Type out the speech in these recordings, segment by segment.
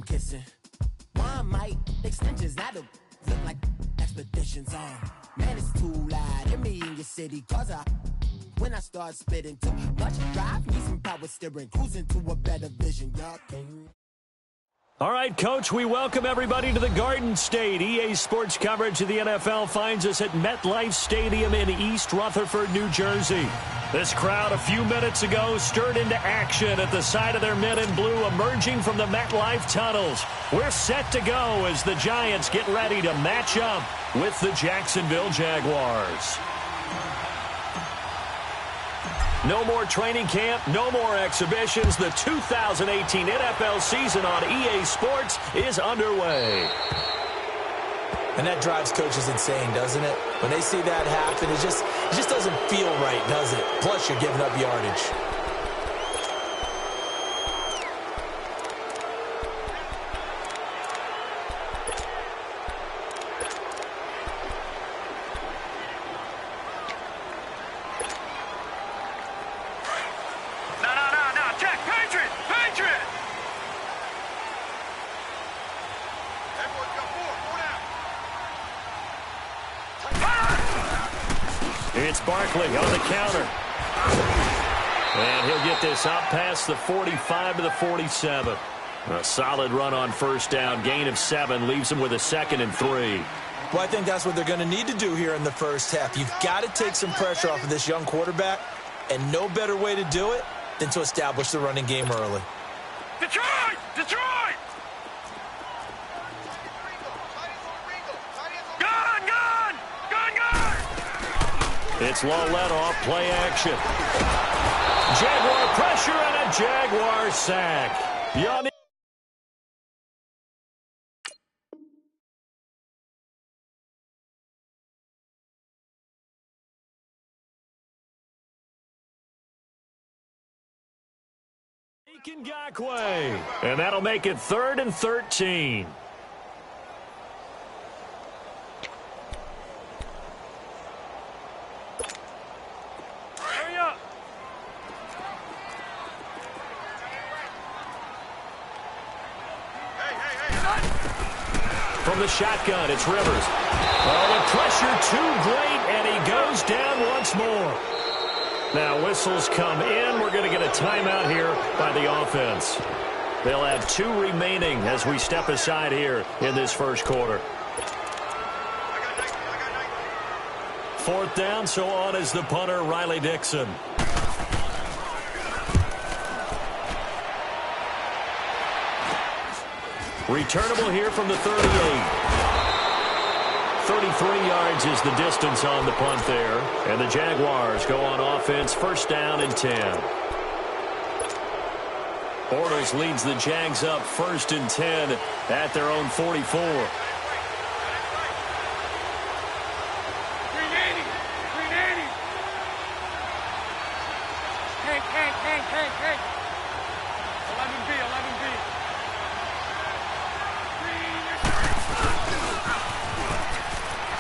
kissing. One might extensions that'll look like expeditions on. Man, it's too loud in me in your city, cause when I start spitting too much drive, need some power steering, cruising to a better vision, y'all. All right, Coach, we welcome everybody to the Garden State. EA Sports coverage of the NFL finds us at MetLife Stadium in East Rutherford, New Jersey. This crowd a few minutes ago stirred into action at the side of their men in blue emerging from the MetLife tunnels. We're set to go as the Giants get ready to match up with the Jacksonville Jaguars. No more training camp, no more exhibitions. The 2018 NFL season on EA Sports is underway. And that drives coaches insane, doesn't it? When they see that happen, it just doesn't feel right, does it? Plus, you're giving up yardage. It's Barkley on the counter. And he'll get this up past the 45 to the 47. A solid run on first down. Gain of 7 leaves him with a 2nd and 3. Well, I think that's what they're going to need to do here in the first half. You've got to take some pressure off of this young quarterback, and no better way to do it than to establish the running game early. Detroit! Detroit! It's Law let off, play action. Jaguar pressure and a Jaguar sack. Yanni. Ngakwe. And that'll make it 3rd and 13. From the shotgun, it's Rivers. Oh, the pressure too great, and he goes down once more. Now, whistles come in. We're going to get a timeout here by the offense. They'll have 2 remaining as we step aside here in this first quarter. 4th down, so on is the punter, Riley Dixon. Returnable here from the 38. 33 yards is the distance on the punt there. And the Jaguars go on offense, 1st down and 10. Bortles leads the Jags up 1st and 10 at their own 44. Hey. 11B.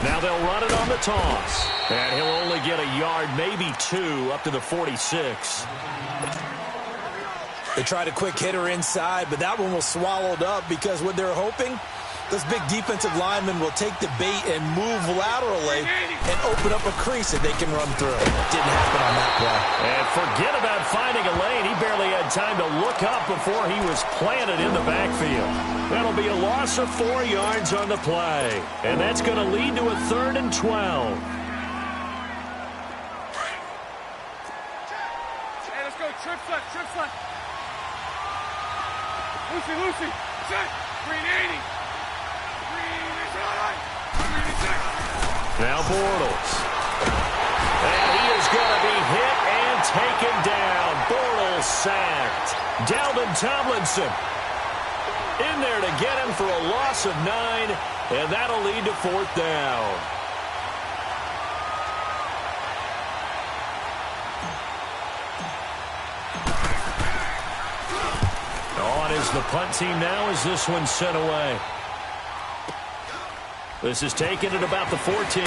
Now they'll run it on the toss. And he'll only get a yard, maybe 2, up to the 46. They tried a quick hitter inside, but that one was swallowed up because what they're hoping, those big defensive linemen will take the bait and move laterally and open up a crease that they can run through. Didn't happen on that play. And forget about finding a lane. He barely had time to look up before he was planted in the backfield. That'll be a loss of 4 yards on the play. And that's going to lead to a 3rd and 12. Hey, let's go. Trips left. Lucy. Set. Green 80. Now Bortles. And he is going to be hit and taken down. Bortles sacked. Dalvin Tomlinson in there to get him for a loss of 9, and that'll lead to 4th down. On is the punt team now as this one's sent away. This is taken at about the 14.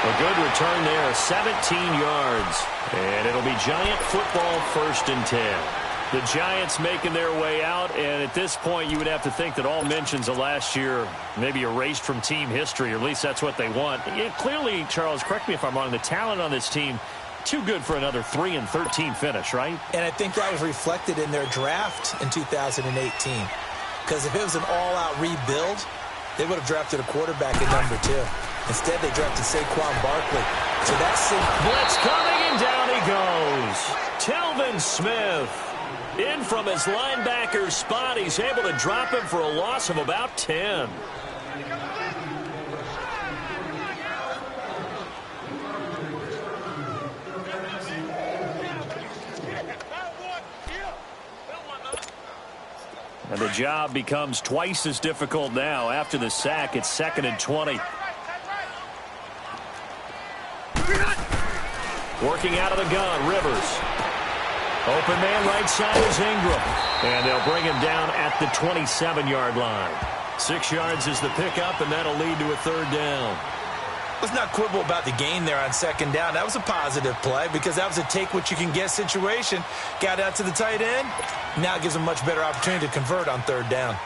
A good return there, 17 yards. And it'll be Giant football 1st and 10. The Giants making their way out, and at this point you would have to think that all mentions of last year maybe erased from team history, or at least that's what they want. Clearly, Charles, correct me if I'm wrong, the talent on this team, too good for another 3-13 finish, right? And I think that was reflected in their draft in 2018. Because if it was an all-out rebuild, they would have drafted a quarterback at number 2. Instead, they drafted Saquon Barkley. So that's blitz coming, and down he goes. Telvin Smith. In from his linebacker spot, he's able to drop him for a loss of about 10. And the job becomes twice as difficult now. After the sack, it's 2nd and 20. Working out of the gun, Rivers. Open man right side is Ingram. And they'll bring him down at the 27-yard line. 6 yards is the pickup, and that'll lead to a 3rd down. Let's not quibble about the gain there on 2nd down. That was a positive play because that was a take-what-you-can-get situation. Got out to the tight end. Now it gives them a much better opportunity to convert on 3rd down.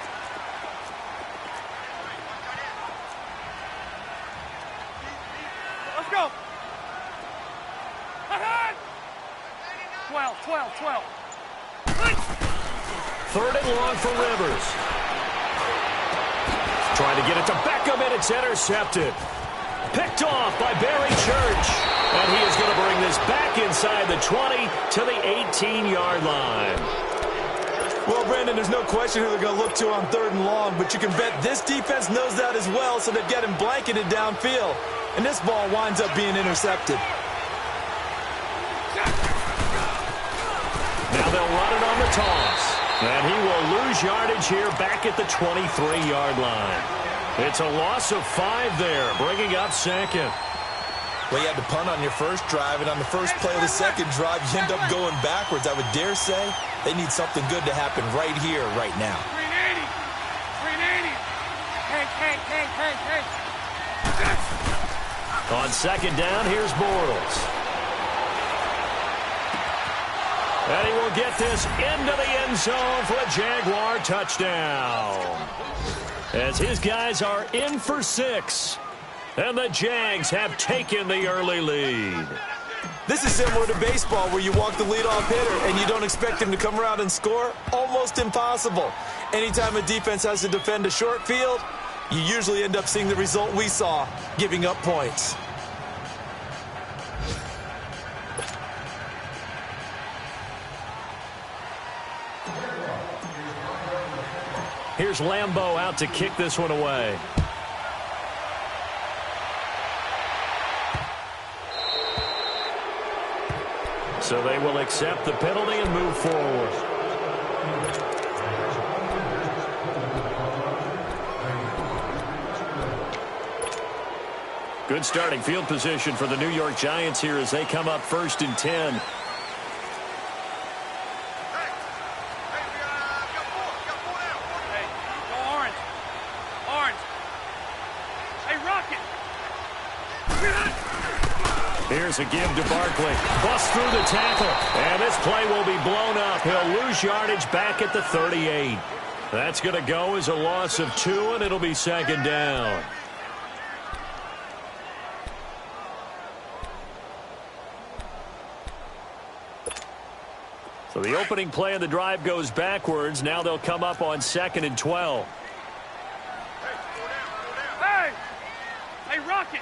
Let's go. 12. 3rd and long for Rivers. Trying to get it to Beckham, and it's intercepted. Picked off by Barry Church. And he is going to bring this back inside the 20 to the 18-yard line. Well, Brandon, there's no question who they're going to look to on 3rd and long, but you can bet this defense knows that as well, so they've got him blanketed downfield. And this ball winds up being intercepted. Now they'll run it on the toss. And he will lose yardage here back at the 23-yard line. It's a loss of 5 there, bringing up 2nd. Well, you had to punt on your first drive, and on the first play of the 2nd drive, you end up going backwards. I would dare say they need something good to happen right here, right now. 380. Hey. On 2nd down, here's Bortles. And he will get this into the end zone for a Jaguar touchdown. As his guys are in for 6. And the Jags have taken the early lead. This is similar to baseball where you walk the leadoff hitter and you don't expect him to come around and score. Almost impossible. Anytime a defense has to defend a short field, you usually end up seeing the result we saw, giving up points. Here's Lambeau out to kick this one away. So they will accept the penalty and move forward. Good starting field position for the New York Giants here as they come up 1st and 10. Here's a give to Barkley. Bust through the tackle. And this play will be blown up. He'll lose yardage back at the 38. That's going to go as a loss of 2, and it'll be 2nd down. So the opening play of the drive goes backwards. Now they'll come up on 2nd and 12. Hey, Rocket.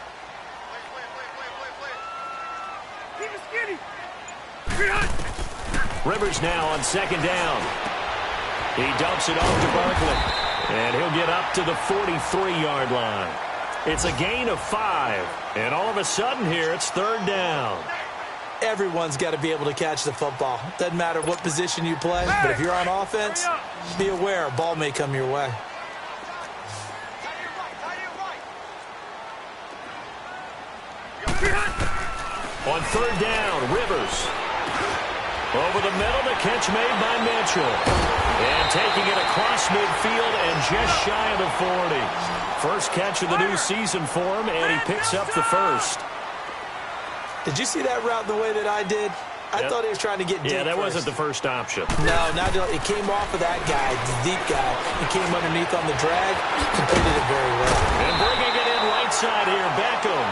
Rivers now on 2nd down. He dumps it off to Barkley. And he'll get up to the 43-yard line. It's a gain of 5. And all of a sudden here, it's 3rd down. Everyone's got to be able to catch the football. Doesn't matter what position you play, but if you're on offense, be aware a ball may come your way. On 3rd down, Rivers. Over the middle, the catch made by Mitchell. And taking it across midfield and just shy of the 40. First catch of the new season for him, and he picks up the 1st. Did you see that route the way that I did? I thought he was trying to get deep. Yeah, that first. wasn't the first option. No, it came off of that guy, the deep guy. It came underneath on the drag. Completed it very well. And bringing it in right side here, Beckham.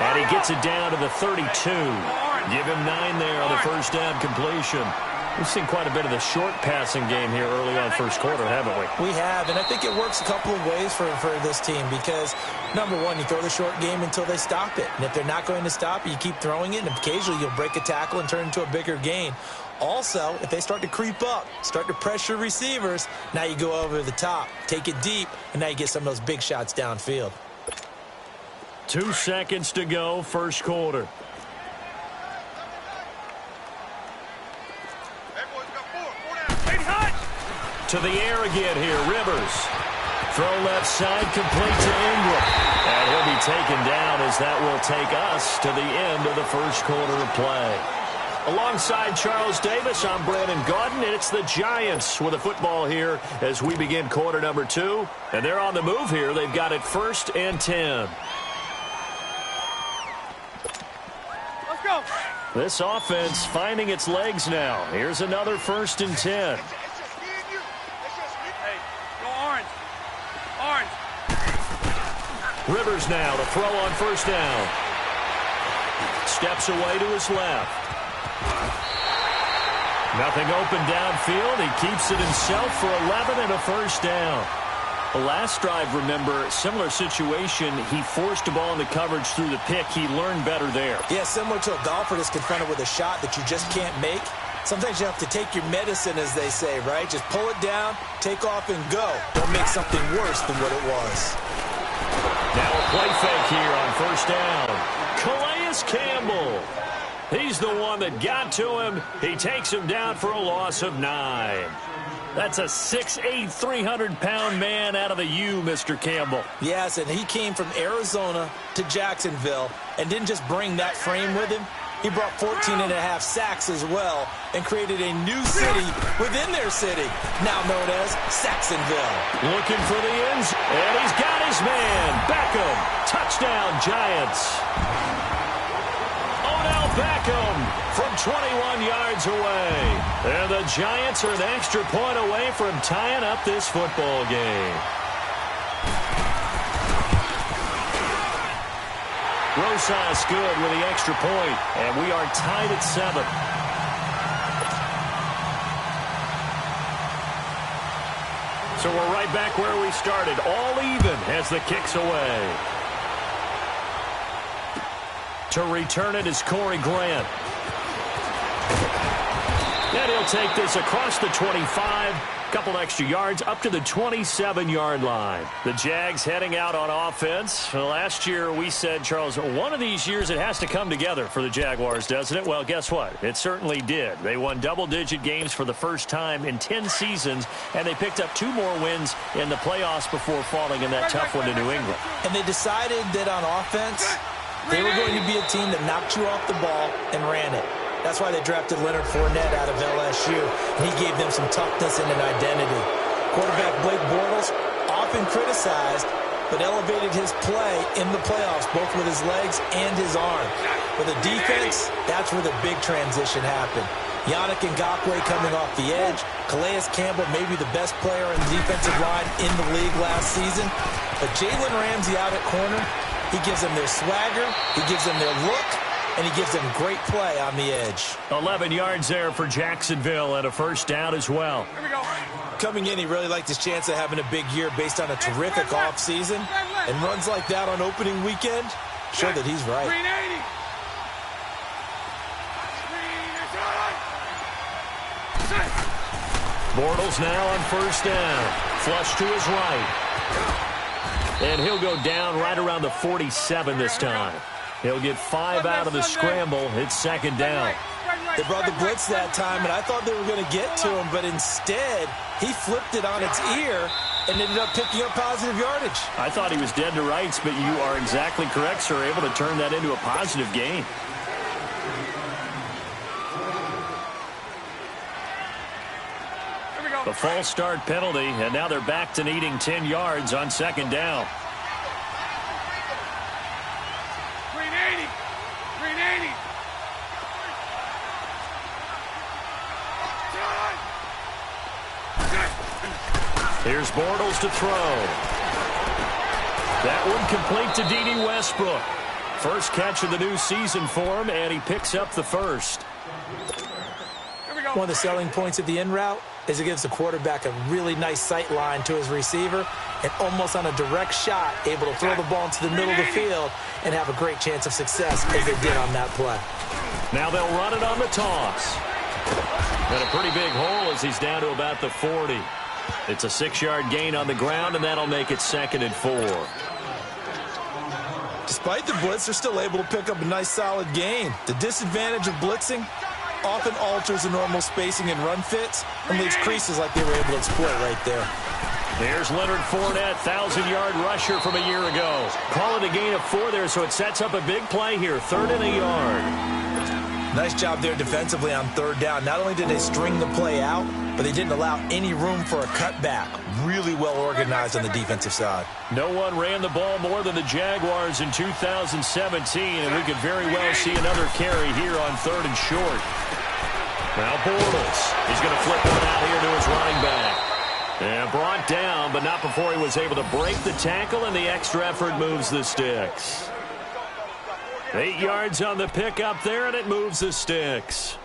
And he gets it down to the 32. Give him 9 there on the first down completion. We've seen quite a bit of the short passing game here early on first quarter, haven't we? We have, and I think it works a couple of ways for this team because, number one, you throw the short game until they stop it. And if they're not going to stop it, you keep throwing it, and occasionally you'll break a tackle and turn it into a bigger gain. Also, if they start to creep up, start to pressure receivers, now you go over the top, take it deep, and now you get some of those big shots downfield. 2 seconds to go, first quarter. To the air again here, Rivers. Throw left side, complete to Ingram. And he'll be taken down as that will take us to the end of the first quarter of play. Alongside Charles Davis, I'm Brandon Gaudin, and it's the Giants with a football here as we begin quarter number 2. And they're on the move here. They've got it 1st and 10. Let's go. This offense finding its legs now. Here's another 1st and 10. Rivers now to throw on first down. Steps away to his left. Nothing open downfield. He keeps it himself for 11 and a first down. The last drive, remember, similar situation. He forced the ball into coverage through the pick. He learned better there. Yeah, similar to a golfer that's confronted with a shot that you just can't make. Sometimes you have to take your medicine, as they say, right? Just pull it down, take off, and go. Don't make something worse than what it was. Now a play fake here on first down. Calais Campbell. He's the one that got to him. He takes him down for a loss of 9. That's a 6'8", 300-pound man out of the U, Mr. Campbell. Yes, and he came from Arizona to Jacksonville and didn't just bring that frame with him. He brought 14.5 sacks as well and created a new city within their city, now known as Saxonville. Looking for the ends, and he's got his man. Beckham, touchdown Giants. Odell Beckham from 21 yards away. And the Giants are an extra point away from tying up this football game. Rosas good with the extra point, and we are tied at 7. So we're right back where we started, all even as the kick's away. To return it is Corey Grant. And he'll take this across the 25. Couple extra yards up to the 27-yard line. The Jags heading out on offense. Last year we said, Charles, one of these years it has to come together for the Jaguars, doesn't it? Well, guess what? It certainly did. They won double-digit games for the first time in 10 seasons, and they picked up 2 more wins in the playoffs before falling in that tough one to New England. And they decided that on offense, they were going to be a team that knocked you off the ball and ran it. That's why they drafted Leonard Fournette out of LSU, and he gave them some toughness and an identity. Quarterback Blake Bortles, often criticized, but elevated his play in the playoffs, both with his legs and his arm. For the defense, that's where the big transition happened. Yannick Ngakoue coming off the edge. Calais Campbell, maybe the best player in the defensive line in the league last season. But Jalen Ramsey out at corner, he gives them their swagger, he gives them their look, and he gives them great play on the edge. 11 yards there for Jacksonville and a first down as well. Here we go. Coming in, he really liked his chance of having a big year based on a terrific offseason. And runs like that on opening weekend show that he's right. 380. Bortles now on first down. Flush to his right. And he'll go down right around the 47 this time. He'll get 5 out of the scramble. It's second down. They brought the blitz that time, and I thought they were going to get to him, but instead, he flipped it on its ear and ended up picking up positive yardage. I thought he was dead to rights, but you are exactly correct, sir. Able to turn that into a positive gain. The false start penalty, and now they're back to needing 10 yards on second down. 380. 380. Here's Bortles to throw. That one complete to D.D. Westbrook. First catch of the new season for him, and he picks up the first. One of the selling points of the in route is it gives the quarterback a really nice sight line to his receiver and almost on a direct shot able to throw the ball into the middle of the field and have a great chance of success as they did on that play. Now they'll run it on the toss. And a pretty big hole as he's down to about the 40. It's a 6-yard gain on the ground, and that'll make it 2nd and 4. Despite the blitz, they're still able to pick up a nice solid gain. The disadvantage of blitzing often alters the normal spacing and run fits and leaves creases like they were able to exploit right there. Here's Leonard Fournette, 1,000-yard rusher from a year ago. Call it a gain of 4 there, so it sets up a big play here, 3rd and a yard. Nice job there defensively on 3rd down. Not only did they string the play out, but they didn't allow any room for a cutback. Really well organized on the defensive side. No one ran the ball more than the Jaguars in 2017, and we could very well see another carry here on 3rd and short. Now Bortles, he's going to flip one out here to his running back. And brought down, but not before he was able to break the tackle, and the extra effort moves the sticks. 8 yards on the pickup there, and it moves the sticks.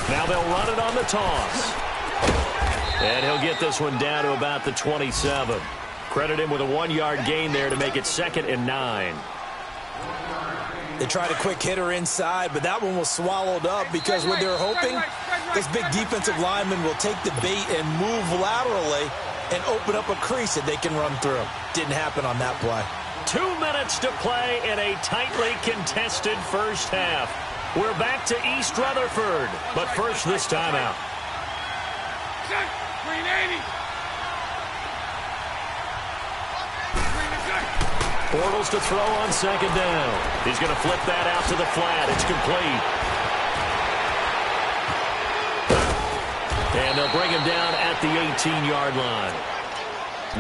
Now they'll run it on the toss. And he'll get this one down to about the 27. Credit him with a 1-yard gain there to make it 2nd and 9. They tried a quick hitter inside, but that one was swallowed up because what they're hoping, those big defensive linemen will take the bait and move laterally and open up a crease that they can run through. Didn't happen on that play. 2 minutes to play in a tightly contested first half. We're back to East Rutherford, but first this timeout. Bortles to throw on 2nd down. He's going to flip that out to the flat. It's complete. And they'll bring him down at the 18-yard line.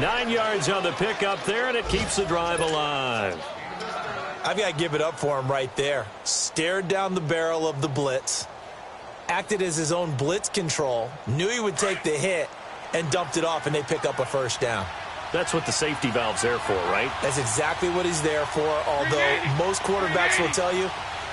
9 yards on the pickup there, and it keeps the drive alive. I've got to give it up for him right there. Stared down the barrel of the blitz, acted as his own blitz control, knew he would take the hit, and dumped it off, and they pick up a 1st down. That's what the safety valve's there for, right? That's exactly what he's there for, although most quarterbacks will tell you,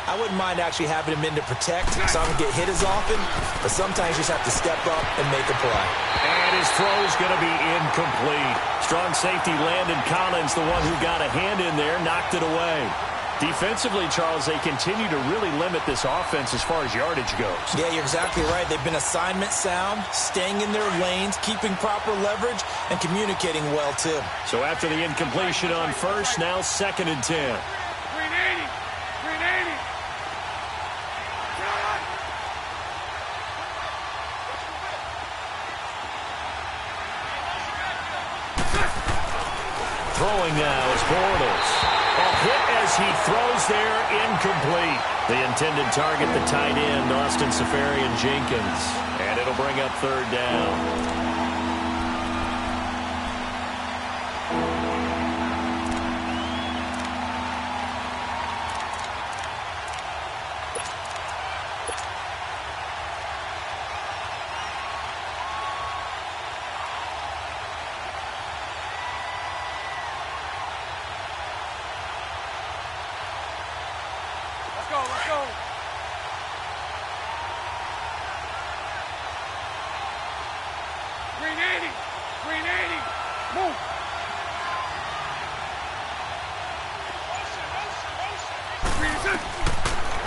I wouldn't mind actually having him in to protect so I don't get hit as often, but sometimes you just have to step up and make a play. And his throw is going to be incomplete. Strong safety Landon Collins, the one who got a hand in there, knocked it away. Defensively, Charles, they continue to really limit this offense as far as yardage goes. Yeah, you're exactly right. They've been assignment sound, staying in their lanes, keeping proper leverage, and communicating well, too. So after the incompletion on 1st, now 2nd and 10. 380. Throwing now is Bortles. A hit as he throws there, incomplete. The intended target, the tight end, Austin Safarian-Jenkins. And it'll bring up 3rd down. Let's go. 380. Move.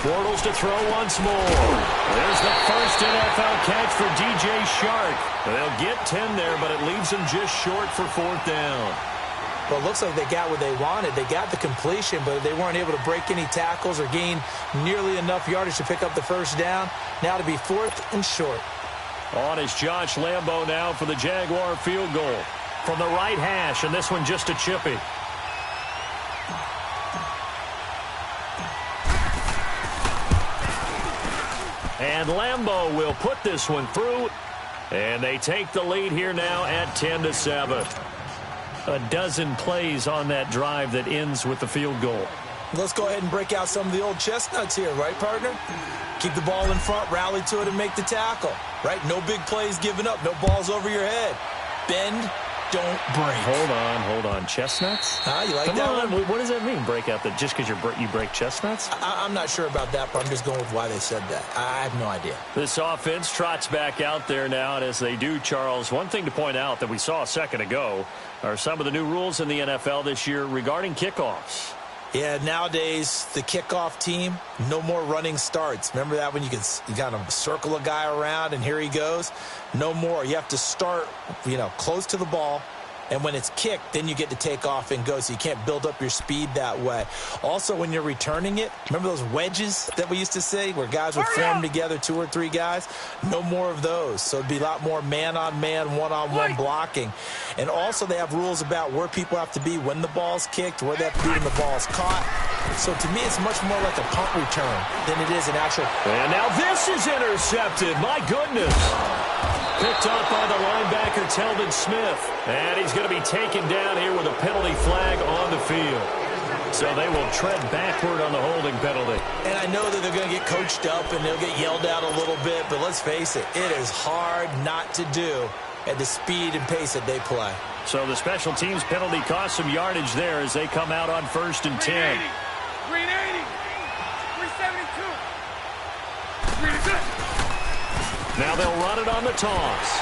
Bortles to throw once more. There's the first NFL catch for DJ Shark. They'll get 10 there, but it leaves them just short for 4th down. Well, it looks like they got what they wanted. They got the completion, but they weren't able to break any tackles or gain nearly enough yardage to pick up the 1st down. Now to be 4th and short. On is Josh Lambo now for the Jaguar field goal. From the right hash, and this one just a chippy. And Lambo will put this one through. And they take the lead here now at 10-7. A dozen plays on that drive that ends with the field goal. Let's go ahead and break out some of the old chestnuts here, right, partner? Keep the ball in front, rally to it, and make the tackle, right? No big plays given up, no balls over your head. Bend, don't break. Hold on. Chestnuts? You like Come that on. one? What does that mean, break out? Just because you break chestnuts? I'm not sure about that, but I'm just going with why they said that. I have no idea. This offense trots back out there now, and as they do, Charles, one thing to point out that we saw a second ago are some of the new rules in the NFL this year regarding kickoffs. Yeah, nowadays, the kickoff team, no more running starts. Remember that when you kind of circle a guy around and here he goes? No more. You have to start, close to the ball. And when it's kicked, then you get to take off and go, so you can't build up your speed that way. Also, when you're returning it, remember those wedges that we used to say where guys would form together, 2 or 3 guys? No more of those. So it'd be a lot more man-on-man, one-on-one blocking. And also, they have rules about where people have to be when the ball's kicked, where they have to be when the ball's caught. So to me, it's much more like a punt return than it is an actual. And now this is intercepted. My goodness. Picked up by the linebacker, Telvin Smith. And he's going to be taken down here with a penalty flag on the field. So they will tread backward on the holding penalty. And I know that they're going to get coached up and they'll get yelled at a little bit, but let's face it, it is hard not to do at the speed and pace that they play. So the special teams penalty cost some yardage there as they come out on 1st and 10. 380, 372, 380. Now they'll run it on the toss.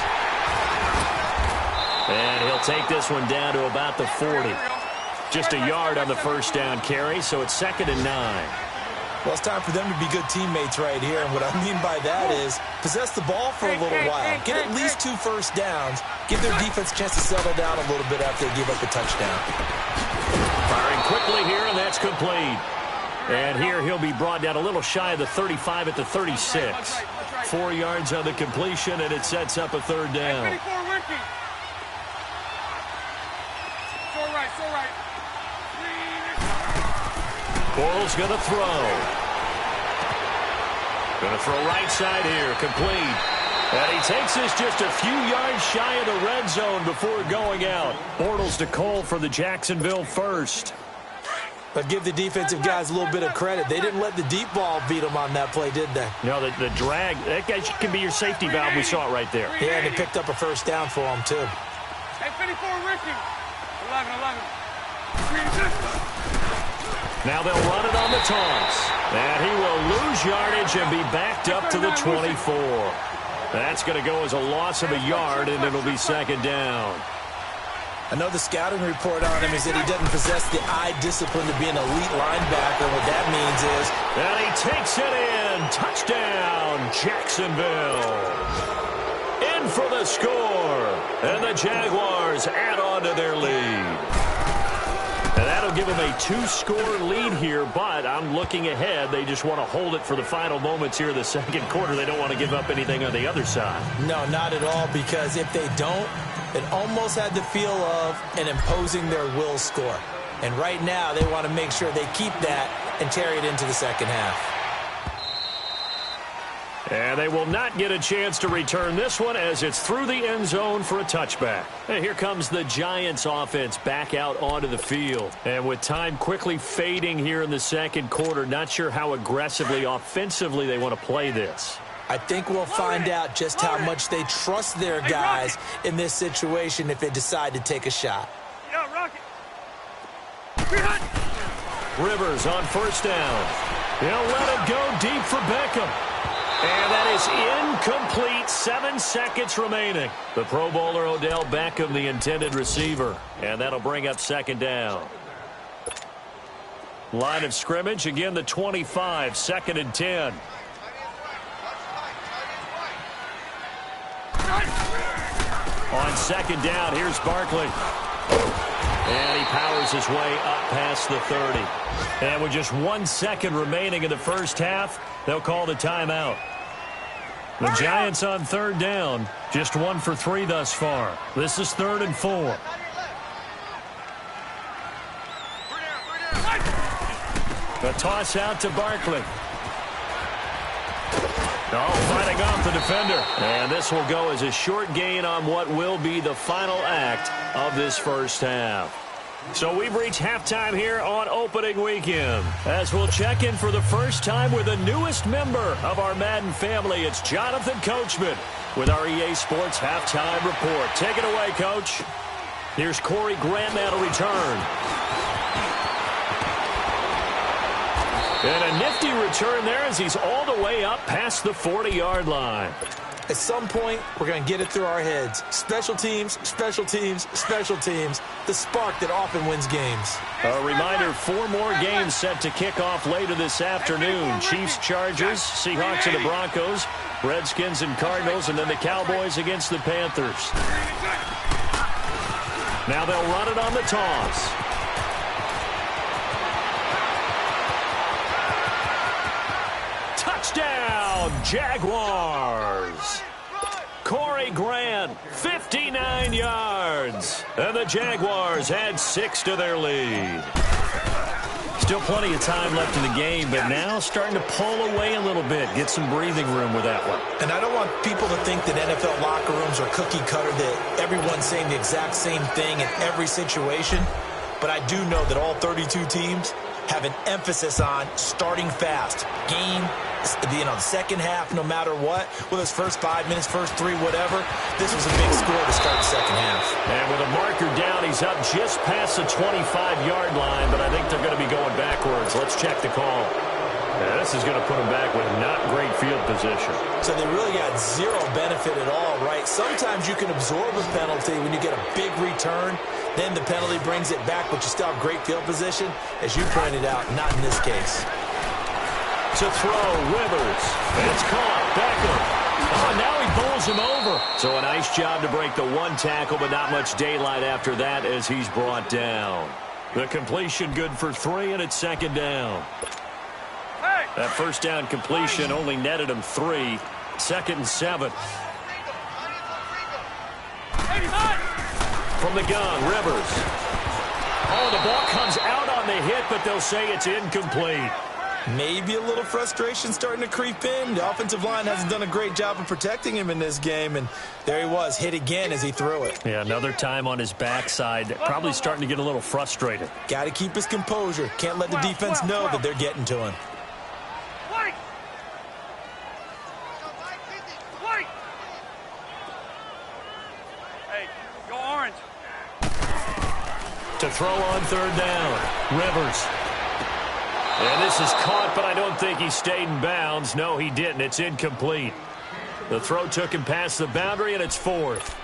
And he'll take this one down to about the 40. Just a yard on the first down carry, so it's 2nd and 9. Well, it's time for them to be good teammates right here. And what I mean by that is possess the ball for a little while. Get at least 2 first downs. Give their defense a chance to settle down a little bit after they give up a touchdown. Firing quickly here, and that's complete. And here he'll be brought down a little shy of the 35 at the 36. 4 yards on the completion, and it sets up a 3rd down. Bortles going to throw. Going to throw right side here, complete. And he takes this just a few yards shy of the red zone before going out. Bortles to Cole for the Jacksonville first. But give the defensive guys a little bit of credit. They didn't let the deep ball beat them on that play, did they? No, the drag, that guy can be your safety valve. We saw it right there. Yeah, and they picked up a first down for him, too. Hey, 54, Ricky. 11. Now they'll run it on the toss. And he will lose yardage and be backed up to the 24. That's going to go as a loss of a yard, and it'll be 2nd down. I know the scouting report on him is that he doesn't possess the eye discipline to be an elite linebacker. What that means is... And he takes it in. Touchdown, Jacksonville. In for the score. And the Jaguars add on to their lead. And that'll give them a 2-score lead here, but I'm looking ahead. They just want to hold it for the final moments here in the second quarter. They don't want to give up anything on the other side. No, not at all, because if they don't, it almost had the feel of an imposing their will score. And right now, they want to make sure they keep that and carry it into the second half. And they will not get a chance to return this one as it's through the end zone for a touchback. And here comes the Giants offense back out onto the field. And with time quickly fading here in the second quarter, not sure how aggressively, offensively they want to play this. I think we'll find out just how much they trust their guys in this situation if they decide to take a shot. Rivers on first down. He'll let it go deep for Beckham. And that is incomplete. 7 seconds remaining. The Pro Bowler Odell Beckham, the intended receiver. And that'll bring up 2nd down. Line of scrimmage, again the 25, 2nd and 10. On 2nd down, here's Barkley. And he powers his way up past the 30. And with just 1 second remaining in the first half, they'll call the timeout. The Giants on 3rd down, just 1 for 3 thus far. This is 3rd and 4. A toss out to Barkley. Oh, fighting off the defender. And this will go as a short gain on what will be the final act of this first half. So we've reached halftime here on opening weekend. As we'll check in for the first time with the newest member of our Madden family, it's Jonathan Coachman with our EA Sports Halftime Report. Take it away, Coach. Here's Corey Grant now to return. And a nifty return there as he's all the way up past the 40-yard line. At some point, we're going to get it through our heads. Special teams, special teams, special teams. The spark that often wins games. A reminder, 4 more games set to kick off later this afternoon. Chiefs, Chargers, Seahawks and the Broncos, Redskins and Cardinals, and then the Cowboys against the Panthers. Now they'll run it on the toss. Touchdown, Jaguars. Corey Grant, 59 yards. And the Jaguars add 6 to their lead. Still plenty of time left in the game, but now starting to pull away a little bit. Get some breathing room with that one. And I don't want people to think that NFL locker rooms are cookie cutter, that everyone's saying the exact same thing in every situation. But I do know that all 32 teams have an emphasis on starting fast. Game, the second half, no matter what, whether it's first 5 minutes, first 3, whatever, this was a big score to start the second half. And with a marker down, he's up just past the 25-yard line, but I think they're going to be going backwards. Let's check the call. Yeah, this is going to put him back with not great field position. So they really got zero benefit at all, right? Sometimes you can absorb a penalty when you get a big return. Then the penalty brings it back, but you still have great field position. As you pointed out, not in this case. To throw, Rivers. And it's caught. Beckham. Oh, now he bowls him over. So a nice job to break the 1 tackle, but not much daylight after that as he's brought down. The completion good for 3, and it's second down. That first down completion only netted him 3. Second and 7. From the gun, Rivers. Oh, the ball comes out on the hit, but they'll say it's incomplete. Maybe a little frustration starting to creep in. The offensive line hasn't done a great job of protecting him in this game, and there he was, hit again as he threw it. Yeah, another time on his backside, probably starting to get a little frustrated. Got to keep his composure. Can't let the defense know that they're getting to him. Hey, go orange. To throw on third down, Rivers. And this is caught, but I don't think he stayed in bounds. No, he didn't. It's incomplete. The throw took him past the boundary, and it's 4th.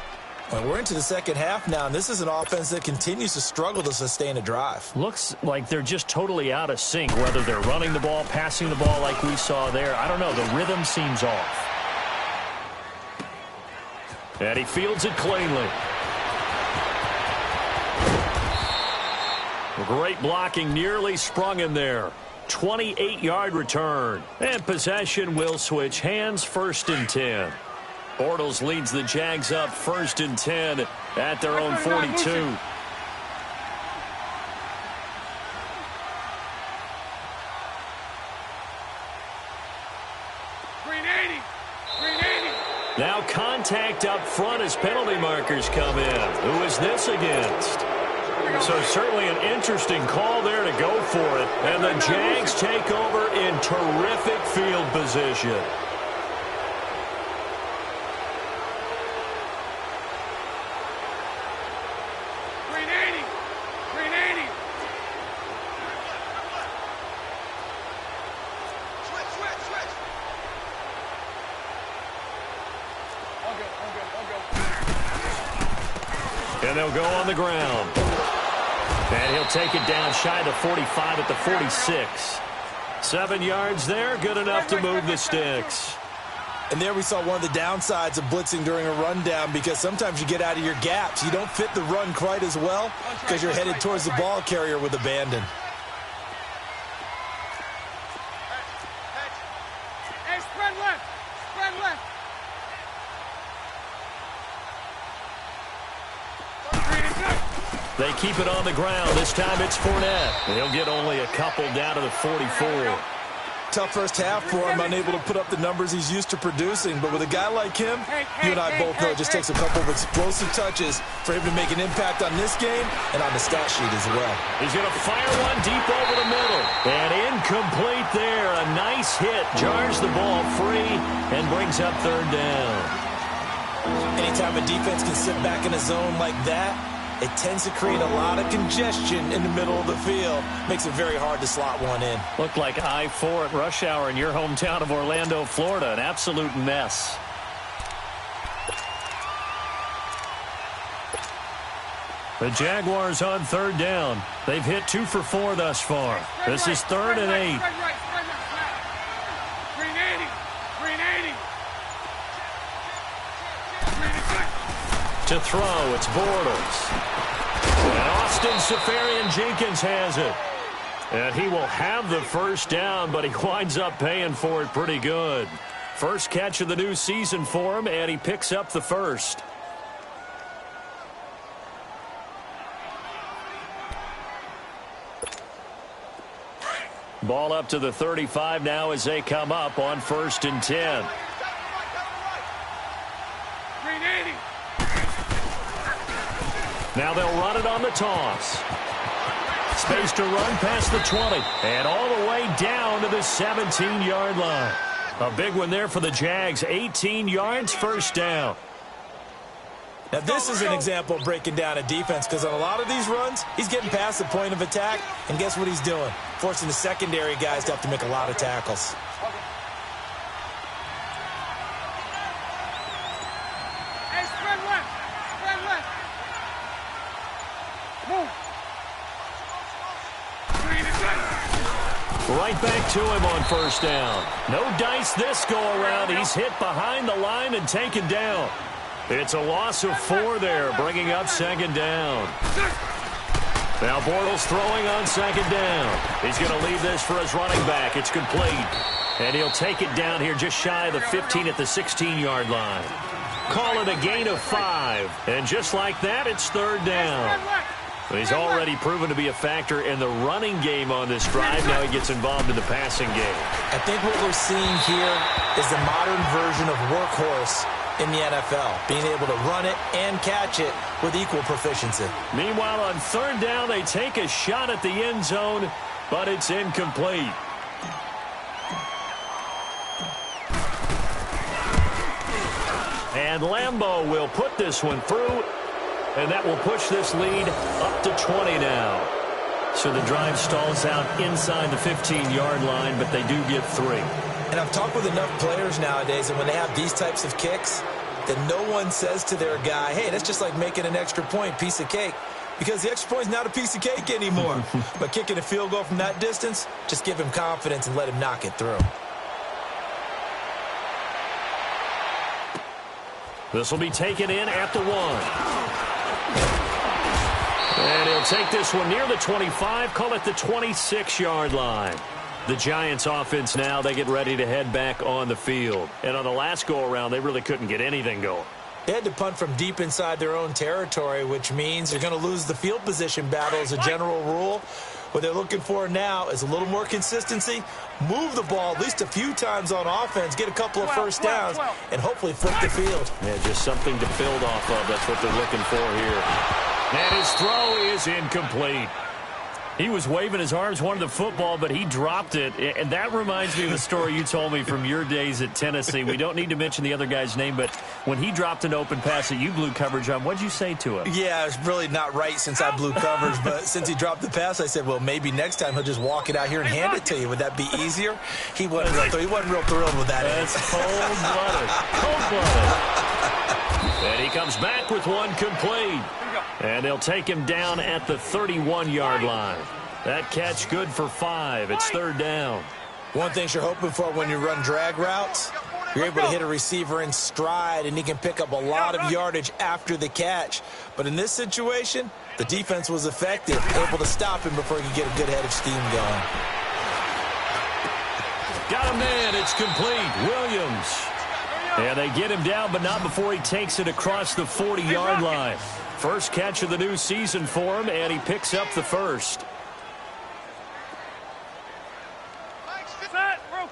Well, we're into the second half now, and this is an offense that continues to struggle to sustain a drive. Looks like they're just totally out of sync, whether they're running the ball, passing the ball like we saw there. I don't know. The rhythm seems off. And he fields it cleanly. Great blocking, nearly sprung him there. 28-yard return. And possession will switch hands, 1st and 10. Bortles leads the Jags up 1st and 10 at their own 42. Green 80. Green 80. Now contact up front as penalty markers come in. Who is this against? So certainly an interesting call there to go for it. And the Jags take over in terrific field position. Green 80. Green 80. Switch. All good. And they'll go on the ground. And he'll take it down shy of the 45 at the 46. 7 yards there, good enough to move the sticks. And there we saw one of the downsides of blitzing during a rundown, because sometimes you get out of your gaps. You don't fit the run quite as well because you're headed towards the ball carrier with abandon. Hey, spread left. They keep it on the ground. This time it's Fournette. He'll get only a couple down to the 44. Tough first half for him, unable to put up the numbers he's used to producing. But with a guy like him, you and I both know it just takes a couple of explosive touches for him to make an impact on this game and on the stat sheet as well. He's going to fire one deep over the middle. And incomplete there. A nice hit. Jars the ball free and brings up third down. Anytime a defense can sit back in a zone like that, it tends to create a lot of congestion in the middle of the field. Makes it very hard to slot one in. Looked like I-4 at rush hour in your hometown of Orlando, Florida. An absolute mess. The Jaguars on third down. They've hit 2 for 4 thus far. This is 3rd and 8. To throw, it's Bortles. And Austin Seferian-Jenkins has it. And he will have the first down, but he winds up paying for it pretty good. First catch of the new season for him, and he picks up the first. Ball up to the 35 now as they come up on 1st and 10. Now they'll run it on the toss. Space to run past the 20. And all the way down to the 17-yard line. A big one there for the Jags. 18 yards, first down. Now this is an example of breaking down a defense, because on a lot of these runs, he's getting past the point of attack, and guess what he's doing? Forcing the secondary guys to have to make a lot of tackles. Hey, spread left. Spread left. Move. Right back to him on first down. No dice this go-around. He's hit behind the line and taken down. It's a loss of 4 there, bringing up 2nd down. Now Bortles throwing on 2nd down. He's going to leave this for his running back. It's complete. And he'll take it down here just shy of the 15 at the 16-yard line. Call it a gain of 5. And just like that, it's 3rd down. He's already proven to be a factor in the running game on this drive. Now he gets involved in the passing game. I think what we're seeing here is the modern version of workhorse in the NFL, being able to run it and catch it with equal proficiency. Meanwhile, on 3rd down, they take a shot at the end zone, but it's incomplete. And Lambeau will put this one through, and that will push this lead up to 20 now. So the drive stalls out inside the 15-yard line, but they do get 3. And I've talked with enough players nowadays, and when they have these types of kicks, that no one says to their guy, hey, that's just like making an extra point, piece of cake. Because the extra point is not a piece of cake anymore. But kicking a field goal from that distance, just give him confidence and let him knock it through. This will be taken in at the 1. And he'll take this one near the 25, call it the 26-yard line. The Giants offense now, they get ready to head back on the field. And on the last go-around, they really couldn't get anything going. They had to punt from deep inside their own territory, which means they're going to lose the field position battle as a general rule. What they're looking for now is a little more consistency, move the ball at least a few times on offense, get a couple of first downs, and hopefully flip the field. Yeah, just something to build off of. That's what they're looking for here. And his throw is incomplete. He was waving his arms, wanted the football, but he dropped it. And that reminds me of the story you told me from your days at Tennessee. We don't need to mention the other guy's name, but when he dropped an open pass that you blew coverage on, what'd you say to him? Yeah, it's really not right since I blew coverage, but since he dropped the pass, I said, well, maybe next time he'll just walk it out here and hand it to you. Would that be easier? He wasn't real thrilled with that. That's cold-blooded. Cold-blooded. And he comes back with one complete. And they'll take him down at the 31-yard line. That catch good for 5. It's 3rd down. One thing you're hoping for when you run drag routes, you're able to hit a receiver in stride, and he can pick up a lot of yardage after the catch. But in this situation, the defense was effective, able to stop him before he could get a good head of steam going. Got a man. It's complete. Williams. And they get him down, but not before he takes it across the 40-yard line. First catch of the new season for him, and he picks up the first. Set, real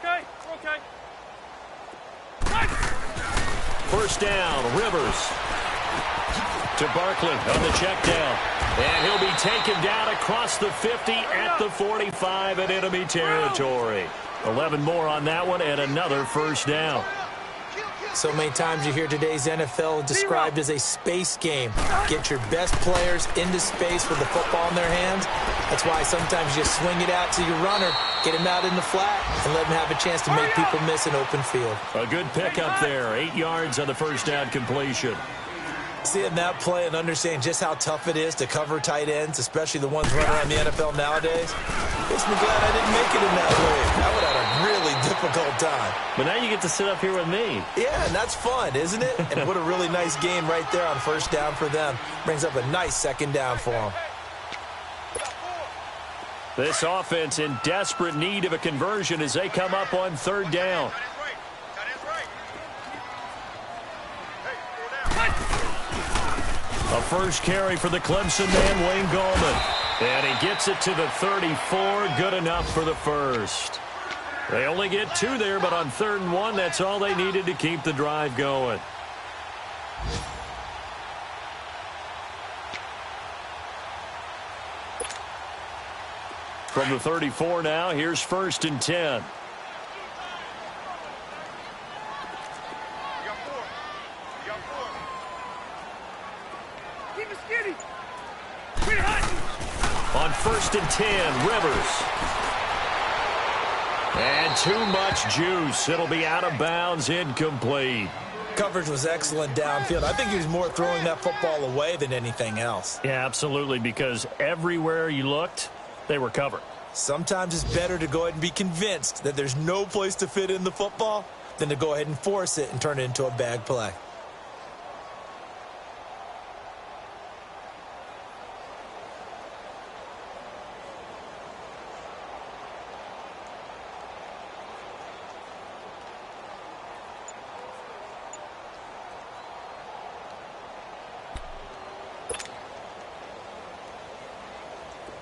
first down. Rivers to Barkley on the check down. And he'll be taken down across the 50 at the 45 in enemy territory. 11 more on that one and another first down. So many times you hear today's NFL described as a space game. Get your best players into space with the football in their hands. That's why sometimes you swing it out to your runner, get him out in the flat, and let him have a chance to make people miss an open field. A good pickup there. 8 yards on the first down completion. Seeing that play and understanding just how tough it is to cover tight ends, especially the ones running around the NFL nowadays, makes me glad I didn't make it in that league. I would have had a really difficult time. But now you get to sit up here with me. Yeah, and that's fun, isn't it? And what a really nice game right there on first down for them. Brings up a nice second down for them. This offense in desperate need of a conversion as they come up on third down. A first carry for the Clemson man, Wayne Gallman. And he gets it to the 34. Good enough for the first. They only get 2 there, but on 3rd and 1, that's all they needed to keep the drive going. From the 34 now, here's 1st and 10. On 1st and 10, Rivers. And too much juice. It'll be out of bounds, incomplete. Coverage was excellent downfield. I think he was more throwing that football away than anything else. Yeah, absolutely, because everywhere you looked, they were covered. Sometimes it's better to go ahead and be convinced that there's no place to fit in the football than to go ahead and force it and turn it into a bag play.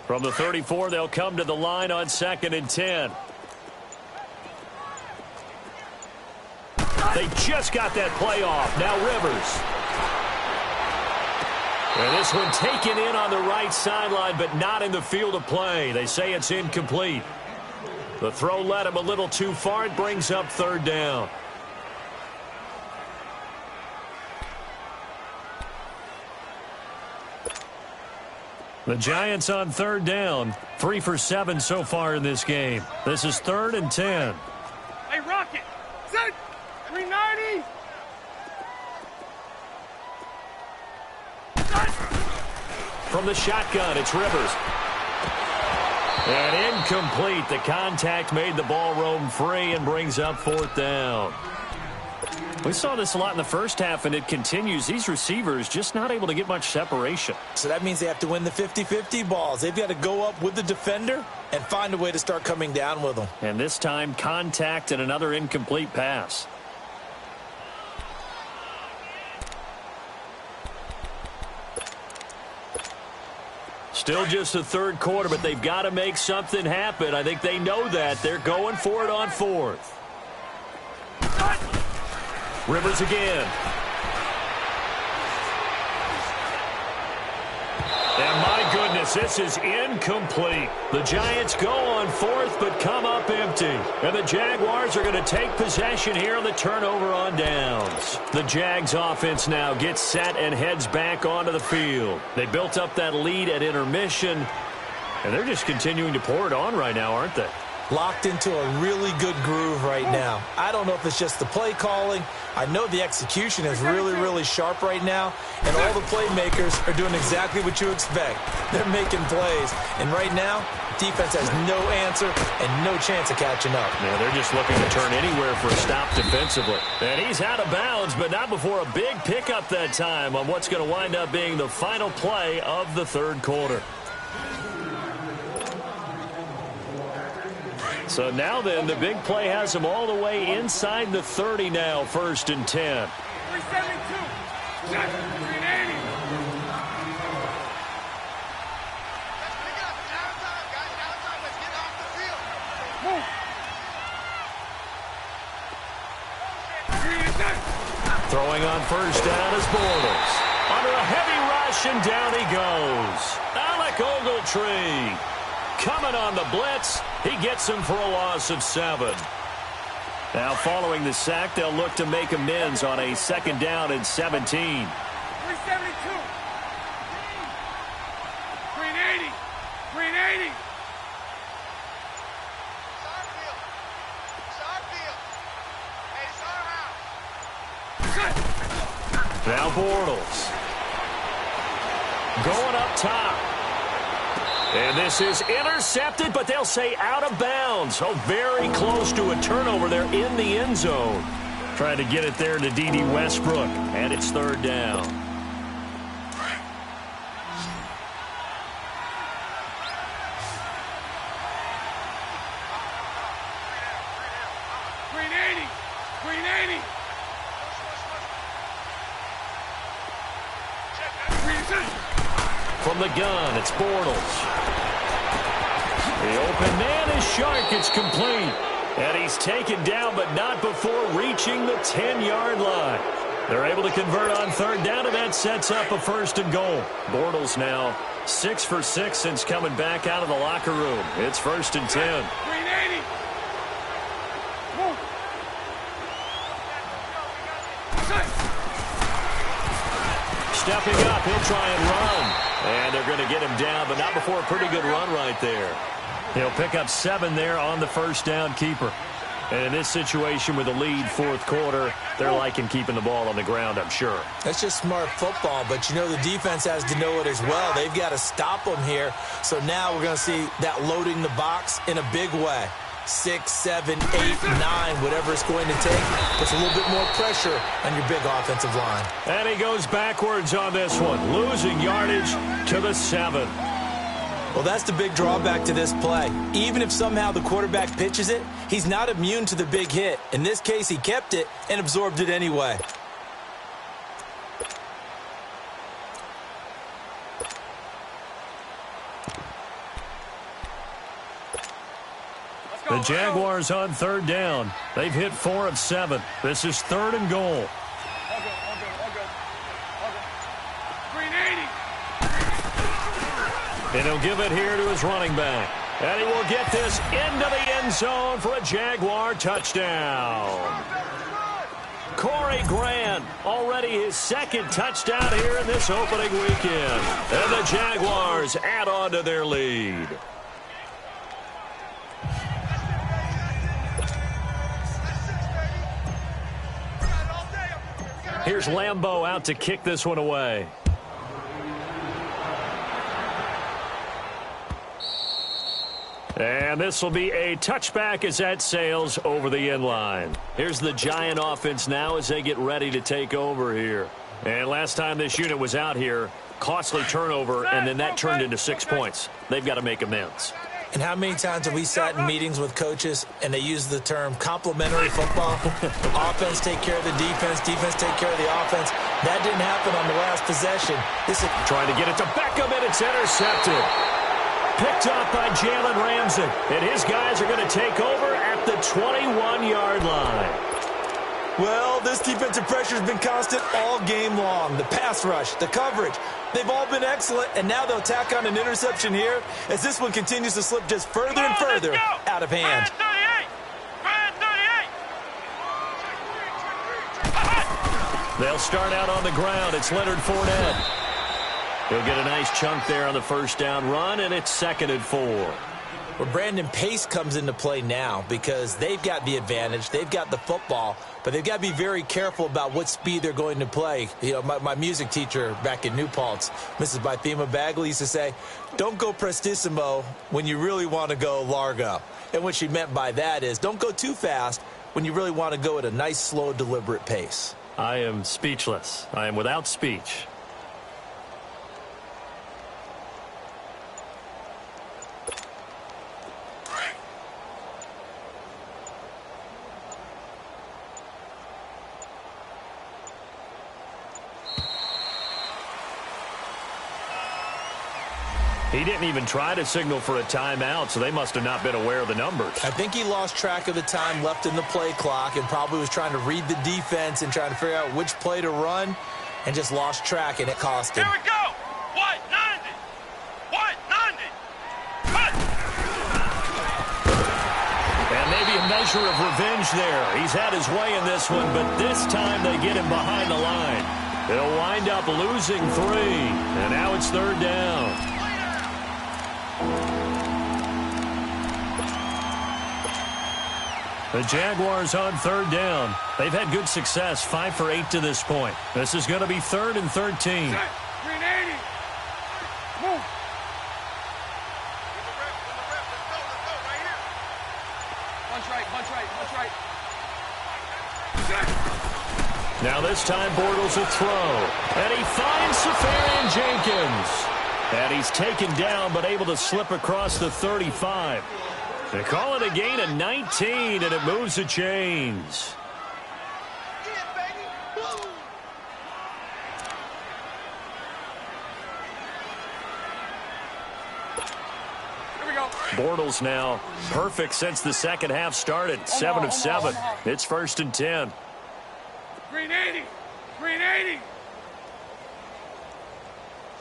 From the 34, they'll come to the line on 2nd and 10. They just got that play off. Now Rivers. And this one taken in on the right sideline, but not in the field of play. They say it's incomplete. The throw led him a little too far. It brings up 3rd down. The Giants on 3rd down. 3 for 7 so far in this game. This is 3rd and 10. Hey, Rocket! Set! 390! From the shotgun, it's Rivers. And incomplete. The contact made the ball roam free and brings up 4th down. We saw this a lot in the first half, and it continues. These receivers just not able to get much separation. So that means they have to win the 50-50 balls. They've got to go up with the defender and find a way to start coming down with them. And this time, contact and another incomplete pass. Still just the 3rd quarter, but they've got to make something happen. I think they know that. They're going for it on 4th. Rivers again. And my goodness, this is incomplete. The Giants go on 4th, but come up empty. And the Jaguars are going to take possession here on the turnover on downs. The Jags offense now gets set and heads back onto the field. They built up that lead at intermission, and they're just continuing to pour it on right now, aren't they? Locked into a really good groove right now. I don't know if it's just the play calling. I know the execution is really, really sharp right now, and all the playmakers are doing exactly what you expect. They're making plays, and right now, defense has no answer and no chance of catching up. Yeah, they're just looking to turn anywhere for a stop defensively. And he's out of bounds, but not before a big pickup that time on what's going to wind up being the final play of the 3rd quarter. So now then, the big play has them all the way inside the 30 now, 1st and 10. 372. 380. Throwing Throwing on first down is Bortles. Under a heavy rush, and down he goes. Alec Ogletree coming on the blitz. He gets him for a loss of 7. Now following the sack, they'll look to make amends on a 2nd down and 17. 372. 380. 380. Now Bortles going up top. And this is intercepted, but they'll say out of bounds. So very close to a turnover there in the end zone. Trying to get it there to D.D. Westbrook, and it's 3rd down. From the gun, it's Bortles. The open man is Shark. It's complete. And he's taken down, but not before reaching the 10-yard line. They're able to convert on 3rd down, and that sets up a 1st and goal. Bortles now 6 for 6 since coming back out of the locker room. It's 1st and 10. 380. Stepping up, he'll try and run. And they're going to get him down, but not before a pretty good run right there. He'll pick up 7 there on the 1st down keeper. And in this situation with a lead 4th quarter, they're liking keeping the ball on the ground, I'm sure. That's just smart football, but you know the defense has to know it as well. They've got to stop them here. So now we're going to see that loading the box in a big way. 6, 7, 8, 9, whatever it's going to take, puts a little bit more pressure on your big offensive line. And he goes backwards on this one, losing yardage to the 7. Well, that's the big drawback to this play. Even if somehow the quarterback pitches it, he's not immune to the big hit. In this case, he kept it and absorbed it anyway. The Jaguars on 3rd down. They've hit 4 of 7. This is 3rd and goal. 380. And he'll give it here to his running back. And he will get this into the end zone for a Jaguar touchdown. Corey Grant, already his 2nd touchdown here in this opening weekend. And the Jaguars add on to their lead. Here's Lambeau out to kick this one away. And this will be a touchback as that sails over the end line. Here's the Giant offense now as they get ready to take over here. And last time this unit was out here, costly turnover, and then that turned into 6 points. They've got to make amends. And how many times have we sat in meetings with coaches and they use the term complementary football? Offense take care of the defense, defense take care of the offense. That didn't happen on the last possession. This is trying to get it to Beckham, and it's intercepted. Picked up by Jalen Ramsey. And his guys are going to take over at the 21-yard line. Well, this defensive pressure has been constant all game long. The pass rush, the coverage, they've all been excellent, and now they'll tack on an interception here as this one continues to slip just further and further out of hand. They'll start out on the ground. It's Leonard Fournette. He'll get a nice chunk there on the 1st down run, and it's 2nd and 4. Well, Brandon, pace comes into play now because they've got the advantage. They've got the football, but they've got to be very careful about what speed they're going to play. You know, my music teacher back in New Paltz, Mrs. Bythema Bagley, used to say, don't go prestissimo when you really want to go largo. And what she meant by that is don't go too fast when you really want to go at a nice, slow, deliberate pace. I am speechless. I am without speech. He didn't even try to signal for a timeout, so they must have not been aware of the numbers. I think he lost track of the time left in the play clock and probably was trying to read the defense and trying to figure out which play to run and just lost track, and it cost him. Here we go. White 90. White 90. Cut. And maybe a measure of revenge there. He's had his way in this one, but this time they get him behind the line. They'll wind up losing 3, and now it's 3rd down. The Jaguars on 3rd down. They've had good success, 5 for 8 to this point. This is going to be 3rd and 13. Set. 380. Move. Bunch right, bunch right, bunch right. Set. Now this time Bortles a throw. And he finds Safarian Jenkins. And he's taken down but able to slip across the 35. They call it a gain of 19, and it moves the chains. Here we go. Bortles now perfect since the second half started. 7 of 7. It's 1st and 10. 380. 380.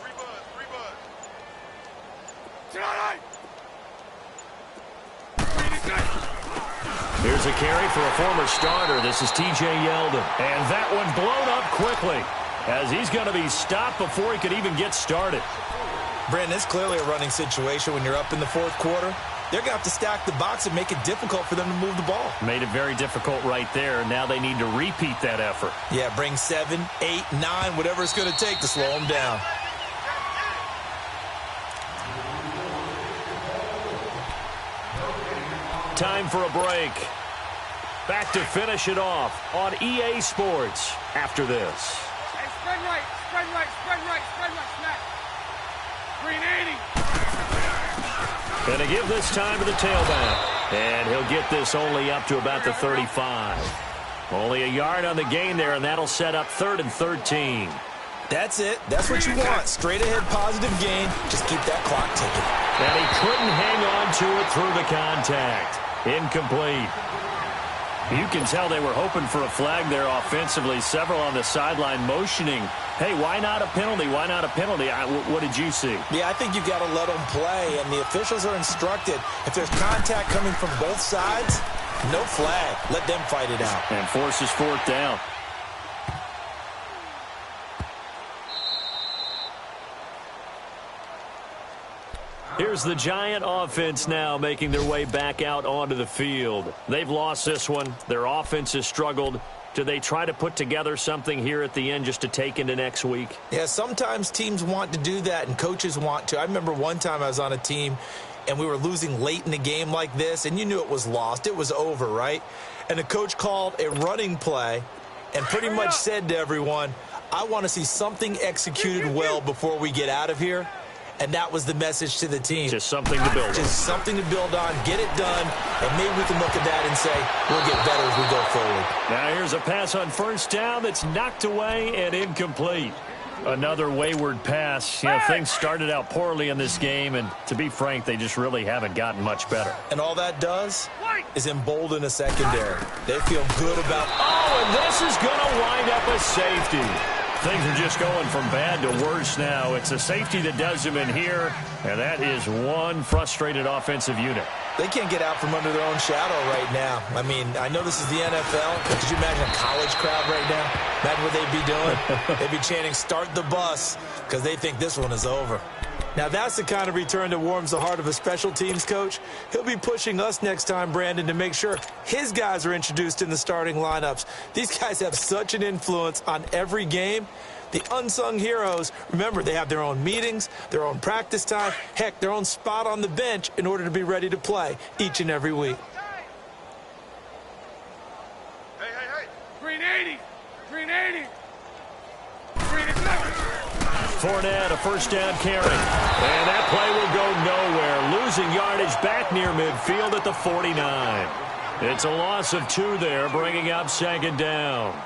Three bud. Sit on right. Here's a carry for a former starter. This is T.J. Yeldon. And that one blown up quickly as he's going to be stopped before he could even get started. Brandon, it's clearly a running situation when you're up in the 4th quarter. They're going to have to stack the box and make it difficult for them to move the ball. Made it very difficult right there. Now they need to repeat that effort. Yeah, bring 7, 8, 9, whatever it's going to take to slow them down. Time for a break. Back to finish it off on EA Sports after this. Hey, spread right, spread right, spread right, spread right, snap. 380. Gonna give this time to the tailback. And he'll get this only up to about the 35. Only a yard on the gain there, and that'll set up 3rd and 13. That's it. That's what you want. Straight ahead positive gain. Just keep that clock ticking. And he couldn't hang on to it through the contact. Incomplete. You can tell they were hoping for a flag there offensively. Several on the sideline motioning, hey, why not a penalty? Why not a penalty? What did you see? Yeah, I think you've got to let them play, and the officials are instructed. If there's contact coming from both sides, no flag. Let them fight it out. And forces 4th down. Here's the Giant offense now making their way back out onto the field. They've lost this one. Their offense has struggled. Do they try to put together something here at the end just to take into next week? Yeah, sometimes teams want to do that and coaches want to. I remember one time I was on a team and we were losing late in the game like this, and you knew it was lost. It was over, right? And the coach called a running play and pretty much said to everyone, I want to see something executed well before we get out of here. And that was the message to the team. Just something to build on. Just something to build on, get it done, and maybe we can look at that and say, we'll get better as we go forward. Now here's a pass on 1st down that's knocked away and incomplete. Another wayward pass. You know, things started out poorly in this game, and to be frank, they just really haven't gotten much better. And all that does is embolden a secondary. They feel good about... Oh, and this is going to wind up a safety. Things are just going from bad to worse now. It's a safety that does them in here, and that is one frustrated offensive unit. They can't get out from under their own shadow right now. I mean, I know this is the NFL, but could you imagine a college crowd right now? Imagine what they'd be doing. They'd be chanting, start the bus, because they think this one is over. Now, that's the kind of return that warms the heart of a special teams coach. He'll be pushing us next time, Brandon, to make sure his guys are introduced in the starting lineups. These guys have such an influence on every game. The unsung heroes, remember, they have their own meetings, their own practice time, heck, their own spot on the bench in order to be ready to play each and every week. Hey. 380. 380. 387. Fournette, a 1st down carry. And that play will go nowhere. Losing yardage back near midfield at the 49. It's a loss of 2 there, bringing up 2nd down.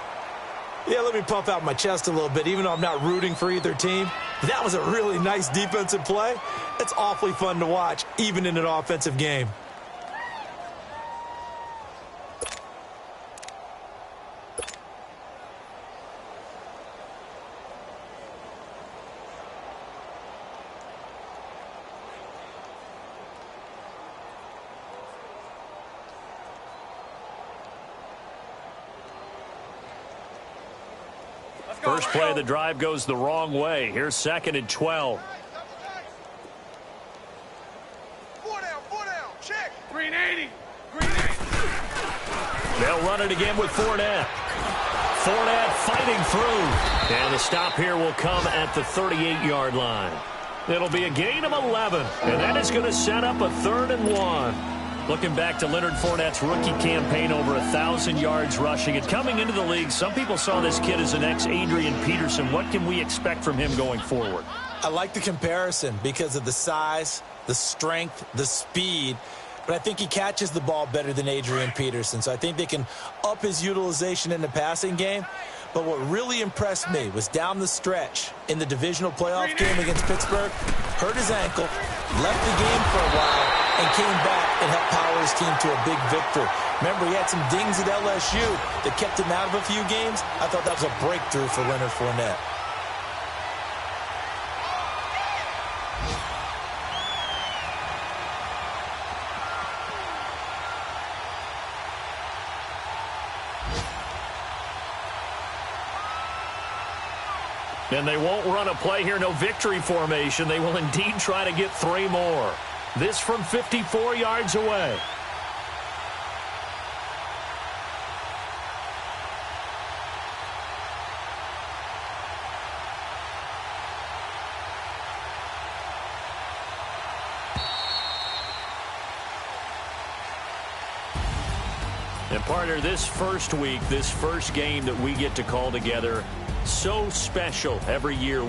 Yeah, let me puff out my chest a little bit. Even though I'm not rooting for either team, That was a really nice defensive play. It's awfully fun to watch, even in an offensive game. First play of the drive goes the wrong way. Here's 2nd and 12. 4 down, check. 380. 380. They'll run it again with Fournette. Fournette fighting through. And the stop here will come at the 38-yard line. It'll be a gain of 11. And that is going to set up a 3rd and 1. Looking back to Leonard Fournette's rookie campaign, over 1,000 yards rushing. And coming into the league, some people saw this kid as an ex-Adrian Peterson. What can we expect from him going forward? I like the comparison because of the size, the strength, the speed. But I think he catches the ball better than Adrian Peterson. So I think they can up his utilization in the passing game. But what really impressed me was down the stretch in the divisional playoff game against Pittsburgh, hurt his ankle, left the game for a while, and came back and helped power his team to a big victory. Remember, he had some dings at LSU that kept him out of a few games. I thought that was a breakthrough for Leonard Fournette. And they won't run a play here, no victory formation. They will indeed try to get 3 more. This from 54 yards away. And partner, this first week, this first game that we get to call together, so special every year.